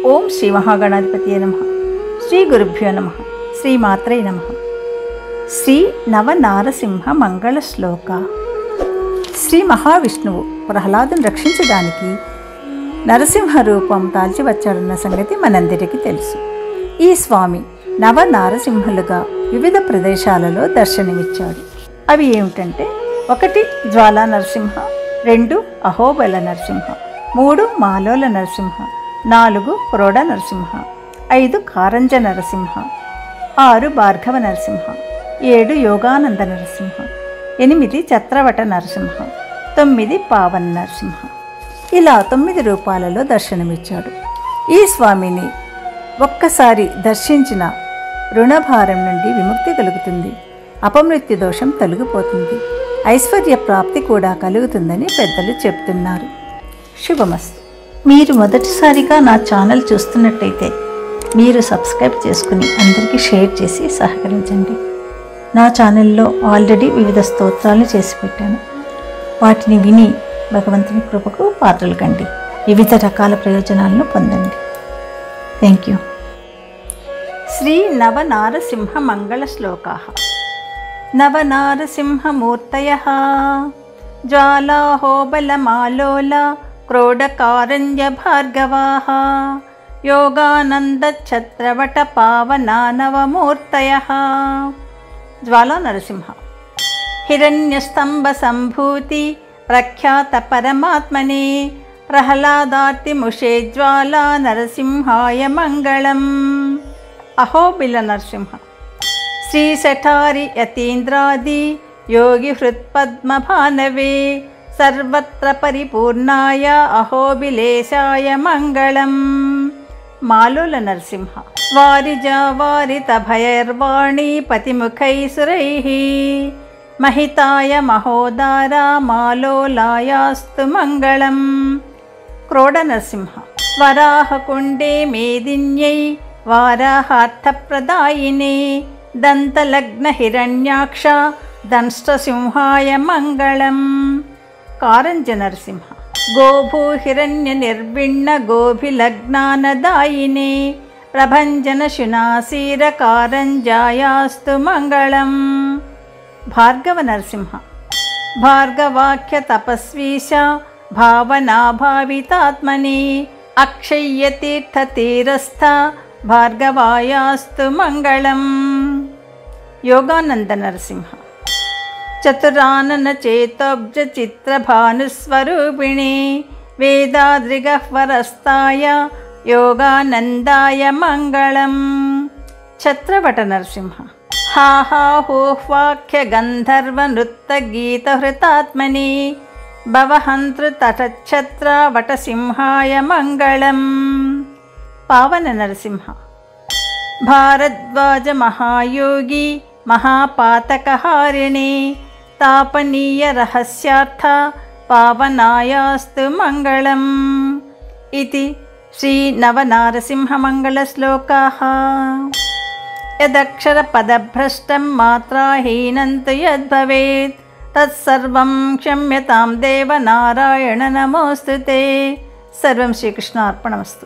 ఓం శ్రీ మహాగణాధిపతియే నమః. శ్రీ గురుభ్యో నమః. శ్రీ మాత్రే నమః. శ్రీ నవనారసింహ మంగళ శ్లోక. శ్రీ మహావిష్ణువు ప్రహ్లాదుని రక్షించడానికి నరసింహ రూపం దాల్చి వచ్చాడన్న సంగతి మనందరికీ తెలుసు. ఈ స్వామి నవనారసింహులుగా వివిధ ప్రదేశాలలో దర్శనమిచ్చాడు. అవి ఏమిటంటే 1 జ్వాలా నరసింహ, 2 అహోబల నరసింహ, 3 మాలోల నరసింహ, 4 క్రోడ నరసింహ, 5 కారంజ నరసింహ, 6 భార్గవ నరసింహ, 7 యోగానంద నరసింహ, 8 చత్రవట నరసింహ, 9 పావన నరసింహ. ఇలా 9 రూపాలలో దర్శనమిచ్చాడు. ఈ స్వామిని ఒక్కసారి దర్శించిన రుణభారం నుండి విముక్తి కలుగుతుంది, అపమృత్యు దోషం తొలగిపోతుంది, ఐశ్వర్య ప్రాప్తి కూడా కలుగుతుందని పెద్దలు చెప్తున్నారు. శుభమస్తు. మీరు మొదటిసారిగా నా ఛానల్ చూస్తున్నట్టయితే మీరు సబ్స్క్రైబ్ చేసుకుని అందరికీ షేర్ చేసి సహకరించండి. నా ఛానల్లో ఆల్రెడీ వివిధ స్తోత్రాలను చేసి పెట్టాను. వాటిని విని భగవంతుని కృపకు పాత్రలు కండి, వివిధ రకాల ప్రయోజనాలను పొందండి. Thank you. శ్రీ నవనారసింహ మంగళ శ్లోకాః. నవనారసింహమూర్తయః జ్వాలాహోబలమాలోల క్రోడకారంజ భార్గవాః యోగానందఛత్రవట పావనా నవమూర్తయః. జ్వాలా నరసింహ హిరణ్యస్తంభ సంభూతి ప్రఖ్యాత పరమాత్మనే ప్రహ్లాదార్తిముషే జ్వాలా నరసింహాయ మంగళం. అహోబిల నరసింహ శ్రీశఠారి యతీంద్రాది యోగి హృత్పద్మభానవే సర్వత్ర పరిపూర్ణాయ అహోబిలేశాయ మంగళం. మాలోల నరసింహ వారిజావారితభయర్వాణీ పతిముఖైసురైః మహితాయ మహోదారా మాలోలాయాస్తు మంగళం. క్రోడ నరసింహ వరాహకుండే మేదిన్యై వారాహార్థప్రదాయినే దంతలగ్న హిరణ్యాక్ష దంష్టసింహాయ మంగళం. కారంజ నరసింహ గోభూహిరణ్య నిర్విణ్ణ గోభిలగ్నానదాయినే ప్రభంజన శునాశీర కారంజాయాస్తు మంగళం. భార్గవ నరసింహ భార్గవాఖ్య తపస్వీశ భావనాభావితాత్మనే అక్షయ్యతీర్థతీరస్థ భార్గవాయాస్తు మంగళం. యోగానంద నరసింహ చతురానన చేతోబ్జ చిత్రభానుస్వరూపిణి వేదాద్రిగహ్వరస్తాయ యోగానందాయ మంగళం. ఛత్రవట నరసింహ హాహాహోహ్వాఖ్య గంధర్వ నృత్త గీతహృతాత్మని భవహంతృ తటఛత్ర వటసింహాయ మంగళం. పావన నరసింహ భారద్వాజ మహాయోగి మహాపాతకహారిణి తాపనీయ రహస్యార్థ పావనాయాస్తు మంగళం. ఇది శ్రీ నవనారసింహ మంగళ శ్లోకాః. యదక్షర పదభ్రష్టం మాత్రాహీనం తు యద్భవేత్ తత్సర్వం క్షమ్యతాం దేవ నారాయణ నమోస్తుతే. సర్వం శ్రీకృష్ణార్పణమస్తు.